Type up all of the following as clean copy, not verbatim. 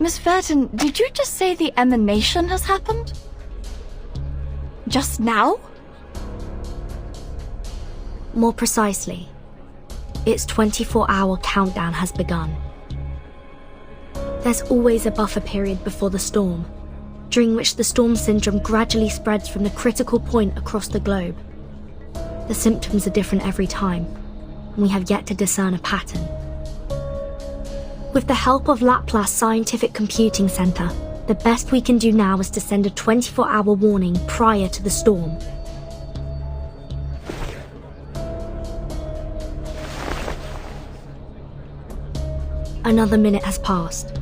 Miss Verton, did you just say the emanation has happened? Just now? More precisely, its 24-hour countdown has begun. There's always a buffer period before the storm, during which the storm syndrome gradually spreads from the critical point across the globe. The symptoms are different every time, and we have yet to discern a pattern. With the help of Laplace Scientific Computing Center, the best we can do now is to send a 24-hour warning prior to the storm. Another minute has passed.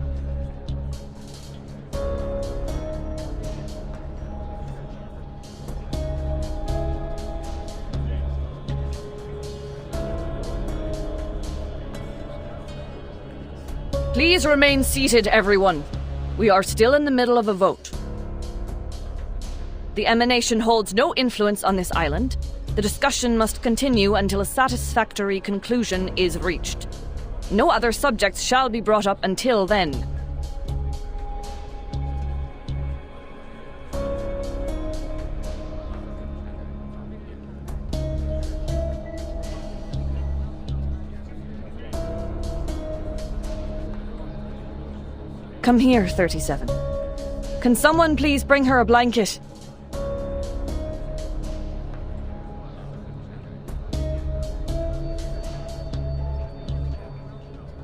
Please remain seated, everyone. We are still in the middle of a vote. The emanation holds no influence on this island. The discussion must continue until a satisfactory conclusion is reached. No other subjects shall be brought up until then. Come here, 37. Can someone please bring her a blanket?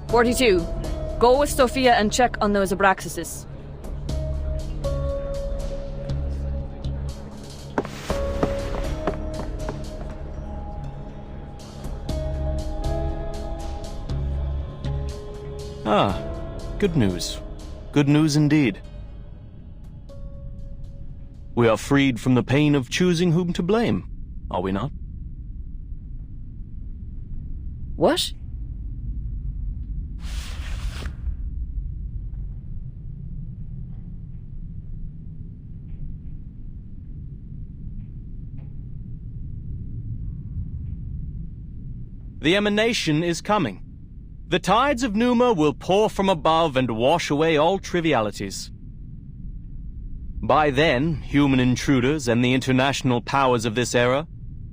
"42. Go with Sophia and check on those Abraxases. Ah, good news. Good news indeed. We are freed from the pain of choosing whom to blame, are we not? What? The emanation is coming. The tides of Numa will pour from above and wash away all trivialities. By then, human intruders and the international powers of this era,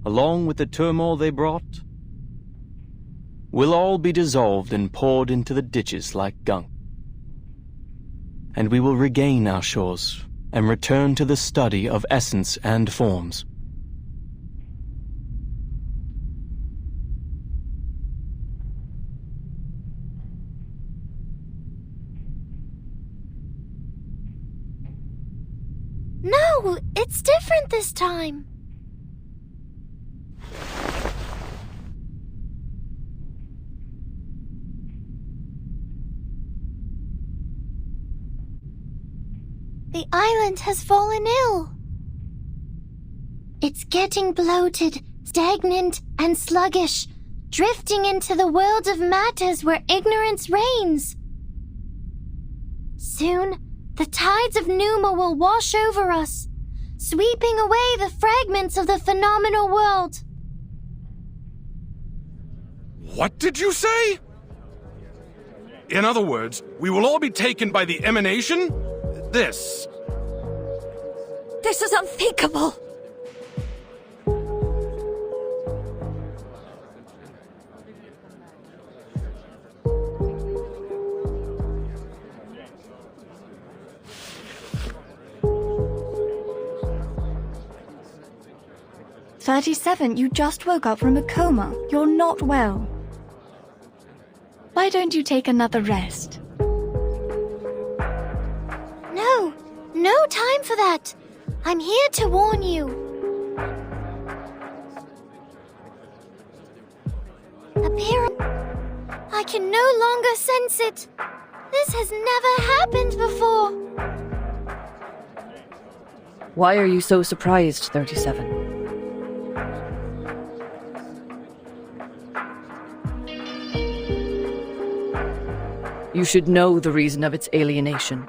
along with the turmoil they brought, will all be dissolved and poured into the ditches like gunk. And we will regain our shores and return to the study of essence and forms. No, it's different this time. The island has fallen ill. It's getting bloated, stagnant, and sluggish, drifting into the world of matters where ignorance reigns. Soon, the tides of Numa will wash over us, sweeping away the fragments of the phenomenal world. What did you say? In other words, we will all be taken by the emanation? This is unthinkable. "37, you just woke up from a coma. You're not well. Why don't you take another rest?" No time for that. I'm here to warn you. I can no longer sense it. This has never happened before. Why are you so surprised, 37? You should know the reason of its alienation.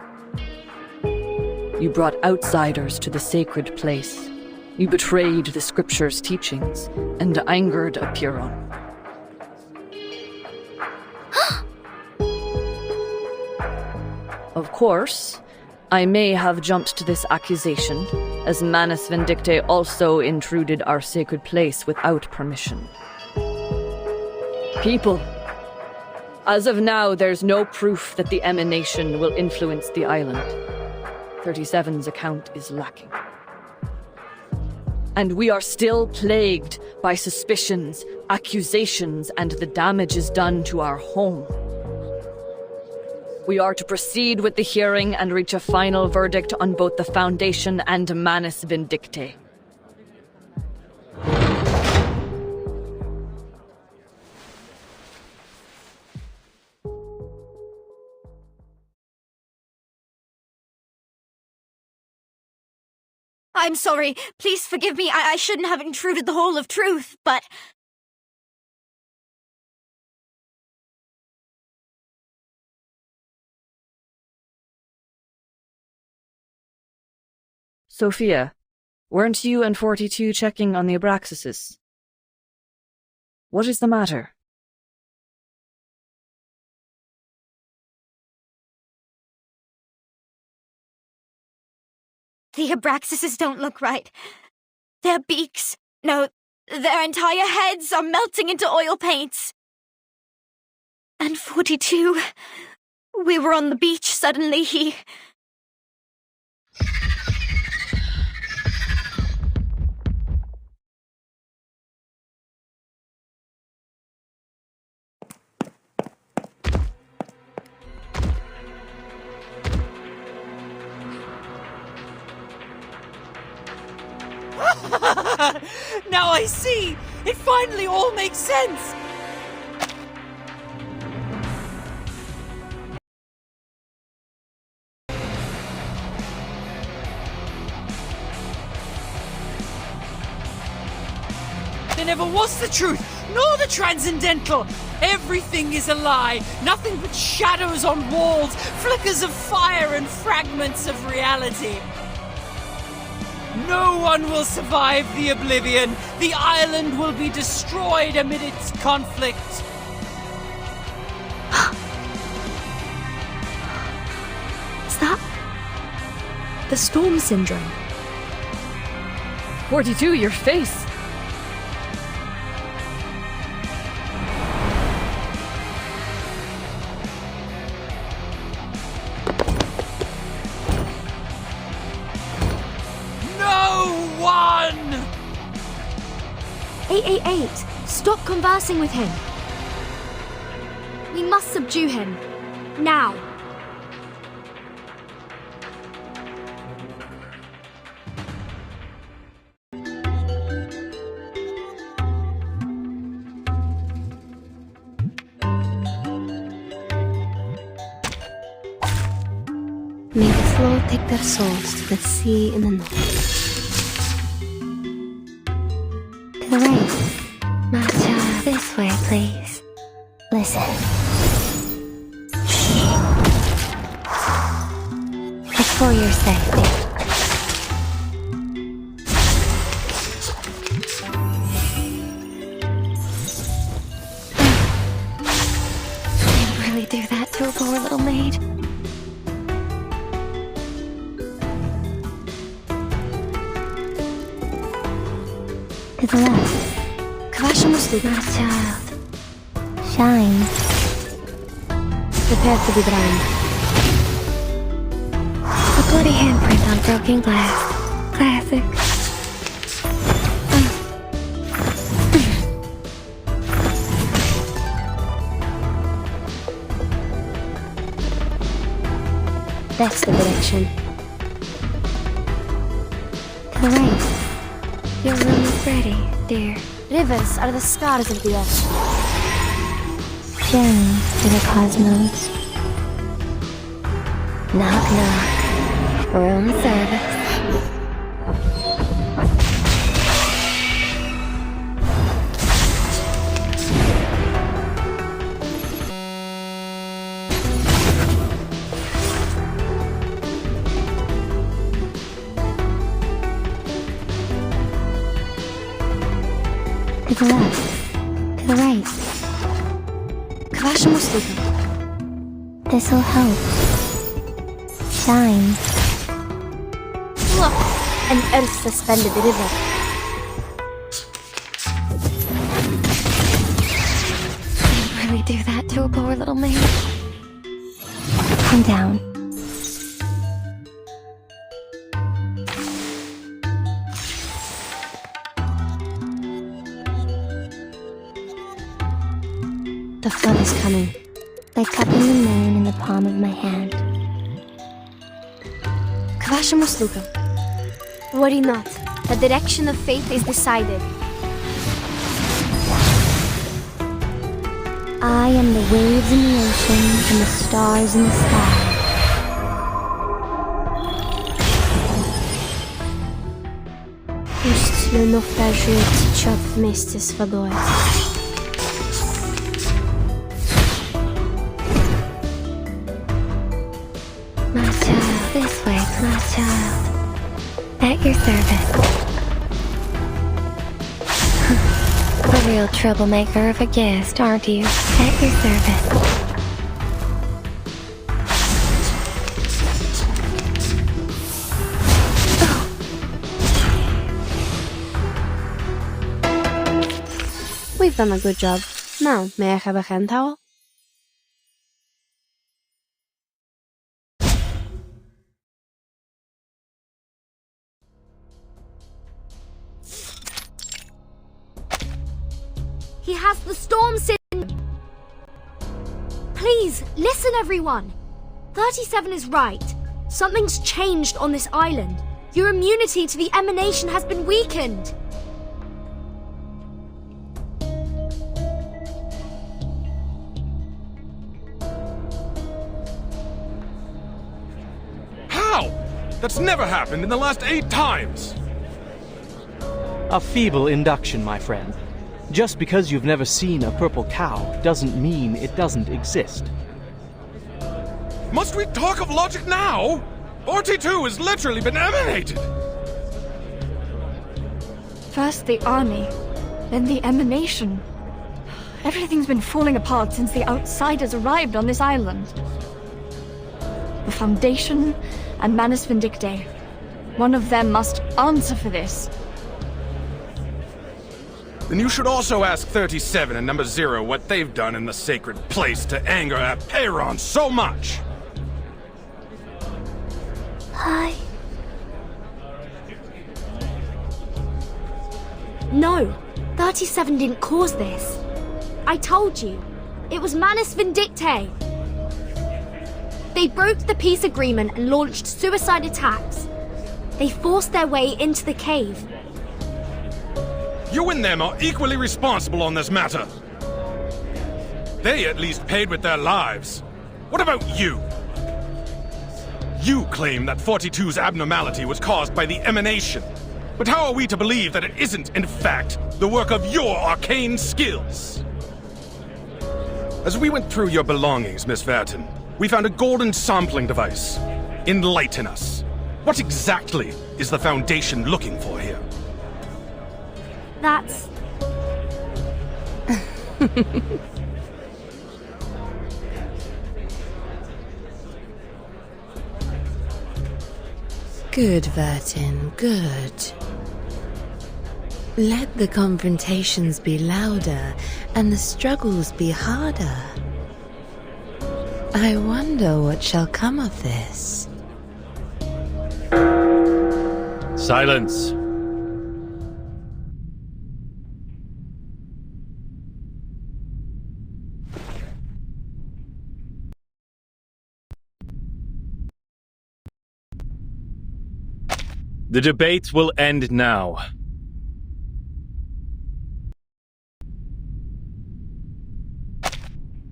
You brought outsiders to the sacred place. You betrayed the scripture's teachings and angered a Puron. Of course, I may have jumped to this accusation, as Manus Vindictae also intruded our sacred place without permission. People, as of now, there's no proof that the emanation will influence the island. 37's account is lacking. And we are still plagued by suspicions, accusations, and the damages done to our home. We are to proceed with the hearing and reach a final verdict on both the Foundation and Manus Vindictae. I'm sorry. Please forgive me. I shouldn't have intruded the whole of truth, but... Sophia, weren't you and 42 checking on the Abraxases? What is the matter? The Abraxases don't look right. Their beaks, no, their entire heads are melting into oil paints. And 42, we were on the beach, suddenly he... Now I see! It finally all makes sense! There never was the truth, nor the transcendental! Everything is a lie, nothing but shadows on walls, flickers of fire and fragments of reality. No one will survive the oblivion. The island will be destroyed amid its conflict. Is that the storm syndrome? 42, your face! No one! 888, stop conversing with him. We must subdue him. Now. May the flow take their souls to the sea in the north. To the right. My child, this way, please. Listen. Shh. It's for your safety. Can't really do that to a poor little maid. To the left. My child. Shine. Prepare to be blind. A bloody handprint on broken glass. Classic. That's the direction. To the right. Your room is ready, dear. Rivers are the scars of the earth. Journey to the cosmos. Knock knock. Room service. To the left. To the right. К вашим услугам. This'll help. shine. Look, an earth-suspended river. Really do that to a poor little man. Calm down. The flood is coming. Like cupping the moon in the palm of my hand. К вашим услугам. Worry not. The direction of fate is decided. I am the waves in the ocean and the stars in the sky. Пусть le naufrageux течет вместе с водой. My child, this way, my child. At your service. The real troublemaker of a guest, aren't you? At your service. We've done a good job. Now, may I have a hand towel? He has the storm syndrome. Please, listen everyone. 37 is right. Something's changed on this island. Your immunity to the emanation has been weakened. How? That's never happened in the last 8 times! A feeble induction, my friend. Just because you've never seen a purple cow doesn't mean it doesn't exist. Must we talk of logic now? RT2 has literally been emanated! First the army, then the emanation. Everything's been falling apart since the outsiders arrived on this island. The Foundation and Manus Vindictae. One of them must answer for this. Then you should also ask 37 and number 0 what they've done in the sacred place to anger Apeiron so much. Hi. No, 37 didn't cause this. I told you, it was Manus Vindictae. They broke the peace agreement and launched suicide attacks. They forced their way into the cave. You and them are equally responsible on this matter. They at least paid with their lives. What about you? You claim that 42's abnormality was caused by the emanation. But how are we to believe that it isn't, in fact, the work of your arcane skills? As we went through your belongings, Miss Vertin, we found a golden sampling device. Enlighten us. What exactly is the Foundation looking for here? That's... Good, Vertin, good. Let the confrontations be louder and the struggles be harder. I wonder what shall come of this. Silence. The debate will end now.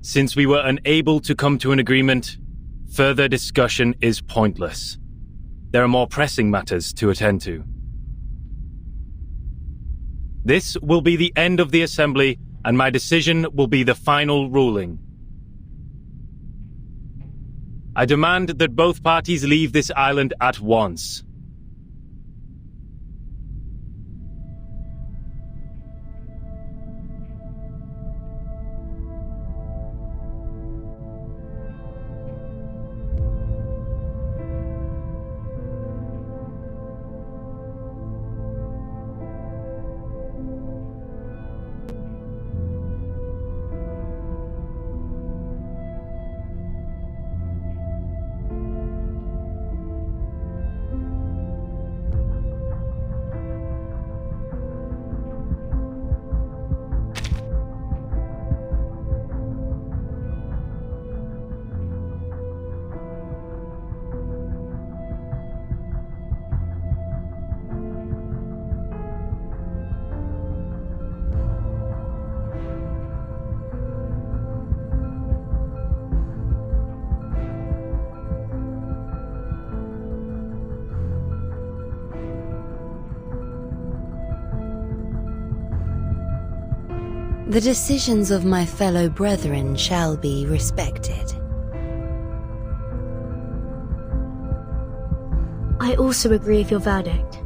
Since we were unable to come to an agreement, further discussion is pointless. There are more pressing matters to attend to. This will be the end of the assembly, and my decision will be the final ruling. I demand that both parties leave this island at once. The decisions of my fellow brethren shall be respected. I also agree with your verdict.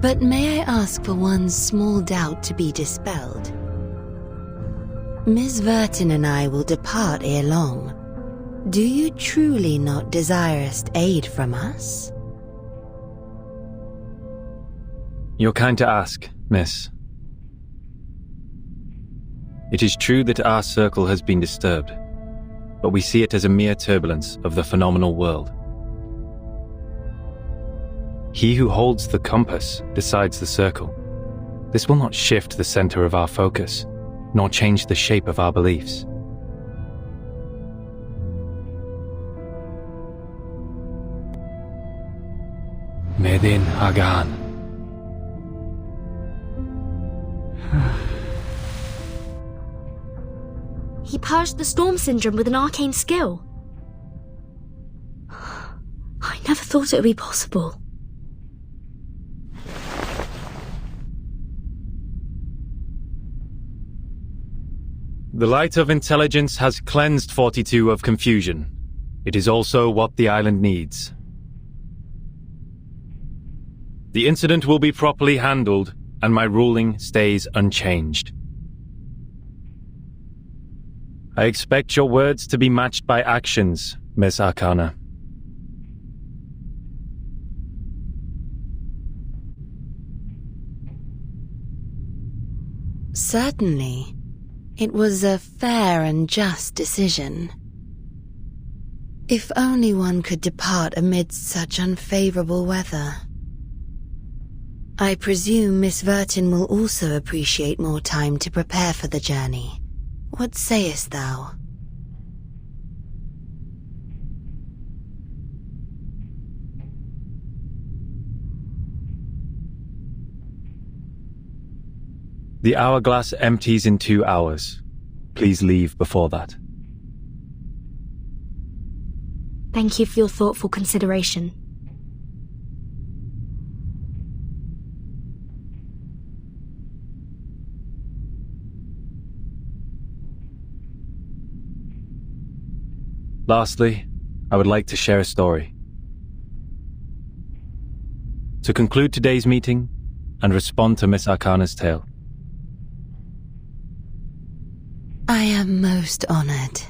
But may I ask for one small doubt to be dispelled? Miss Vertin and I will depart ere long. Do you truly not desirest aid from us? You're kind to ask, miss. It is true that our circle has been disturbed, but we see it as a mere turbulence of the phenomenal world. He who holds the compass decides the circle. This will not shift the center of our focus, nor change the shape of our beliefs. Medin Hagan. He purged the storm syndrome with an arcane skill. I never thought it would be possible. The light of intelligence has cleansed 42 of confusion. It is also what the island needs. The incident will be properly handled, and my ruling stays unchanged. I expect your words to be matched by actions, Miss Arcana. Certainly. It was a fair and just decision. If only one could depart amidst such unfavorable weather. I presume Miss Vertin will also appreciate more time to prepare for the journey. What sayest thou? The hourglass empties in 2 hours. Please leave before that. Thank you for your thoughtful consideration. Lastly, I would like to share a story. To conclude today's meeting and respond to Miss Arcana's tale. I am most honored.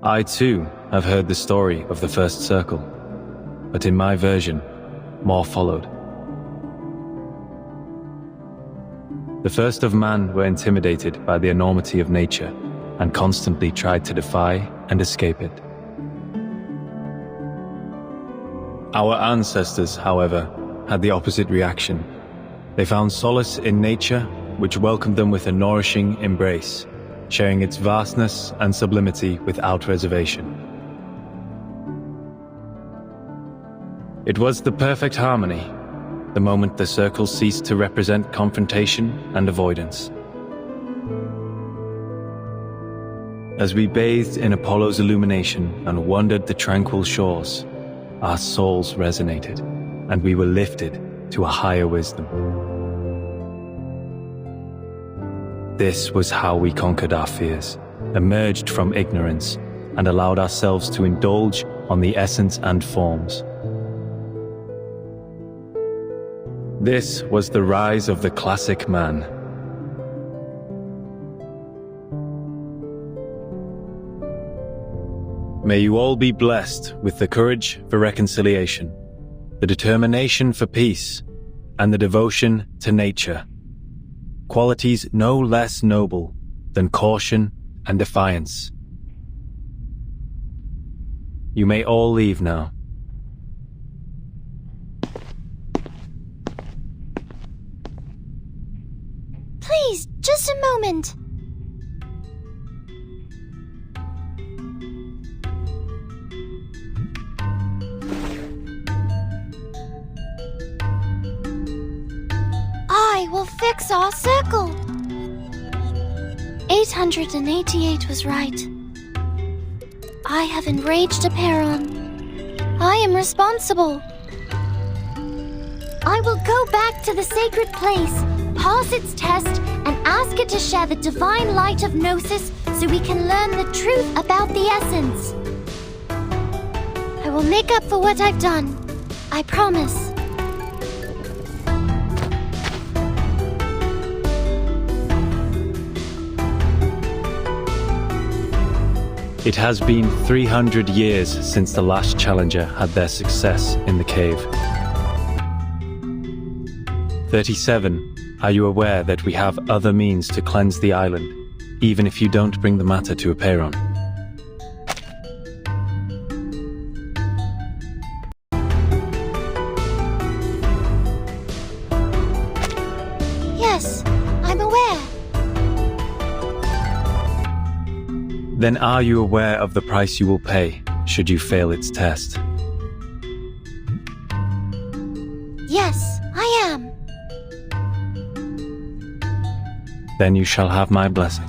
I too have heard the story of the first circle, but in my version, more followed. The first of man were intimidated by the enormity of nature and constantly tried to defy and escape it. Our ancestors, however, had the opposite reaction. They found solace in nature, which welcomed them with a nourishing embrace, sharing its vastness and sublimity without reservation. It was the perfect harmony, the moment the circle ceased to represent confrontation and avoidance. As we bathed in Apollo's illumination and wandered the tranquil shores, our souls resonated, and we were lifted to a higher wisdom. This was how we conquered our fears, emerged from ignorance, and allowed ourselves to indulge on the essence and forms. This was the rise of the classic man. May you all be blessed with the courage for reconciliation, the determination for peace, and the devotion to nature. Qualities no less noble than caution and defiance. You may all leave now. Please, just a moment. I will fix our circle. 888 was right. I have enraged Aperon. I am responsible. I will go back to the sacred place, pass its test, and ask it to share the divine light of Gnosis so we can learn the truth about the essence. I will make up for what I've done. I promise. It has been 300 years since the last challenger had their success in the cave. 37. Are you aware that we have other means to cleanse the island, even if you don't bring the matter to Aperon? Yes, I'm aware. Then are you aware of the price you will pay should you fail its test? Yes, I am. Then you shall have my blessing.